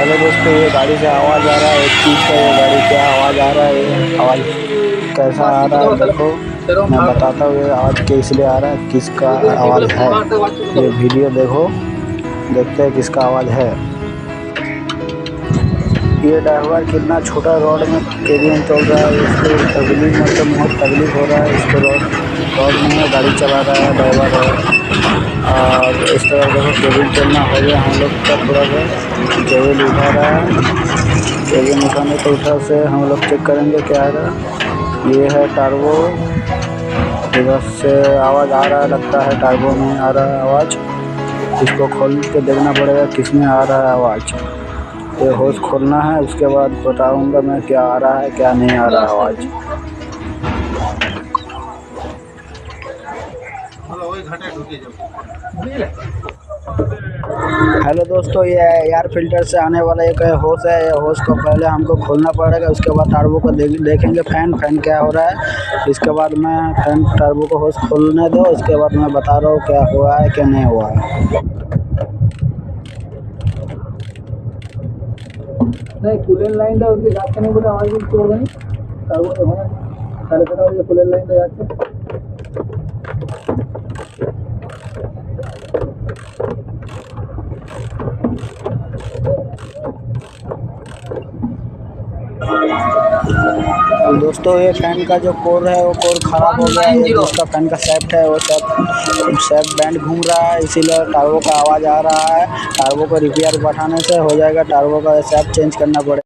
Hello दोस्तों, ये गाड़ी से आवाज़ आ रहा है। एक चीज़ का ये गाड़ी क्या आवाज़ आ रहा है, ये आवाज़ कैसा आ रहा है देखो, मैं बताता हूँ ये आवाज़ किस लिए आ रहा है, किसका आवाज़ है। ये वीडियो देखो, देखते हैं किसका आवाज़ है। ये ड्राइवर कितना छोटा रोड में केरियन चल रहा है, इसको तकलीफ मतलब बहुत तकलीफ हो रहा है। इसको रोड में गाड़ी चला रहा है ड्राइवर है। और इस तरह देखो केबिन चलना हो गया हम लोग का पूरा केबिन उठा रहा है। केबिन उठाने के उठा से हम लोग चेक करेंगे क्या आ रहा है। ये है टर्बो, इधर से आवाज़ आ रहा है, लगता है टर्बो में आ रहा है आवाज़। इसको खोल के देखना पड़ेगा किसमें आ रहा है आवाज़। ये होश खोलना है, उसके बाद बताऊंगा मैं क्या आ रहा है क्या नहीं आ रहा है आवाज़। हेलो दोस्तों, ये एयर फिल्टर से आने वाला एक होस है। ये होस को पहले हमको खोलना पड़ेगा, उसके बाद टर्बो को देखेंगे फैन क्या हो रहा है। इसके बाद मैं फैन टर्बो को होस खोलने दो, उसके बाद मैं बता रहा हूँ क्या हुआ है क्या नहीं हुआ है। नहीं कूलेंट लाइन था उसके जाके नहीं बोला आवाज़ भी छोड़ गई टर्बो तो होना सारे पता हो कूलेंट लाइन था जाके। दोस्तों, ये फैन का जो कोर है वो कोर ख़राब हो गया है। जिसका फैन का शेफ्ट है वो शेफ्ट बैंड घूम रहा है, इसीलिए टर्बो का आवाज़ आ रहा है। टर्बो को रिपेयर बैठाने से हो जाएगा, टर्बो का शेफ्ट चेंज करना पड़ेगा।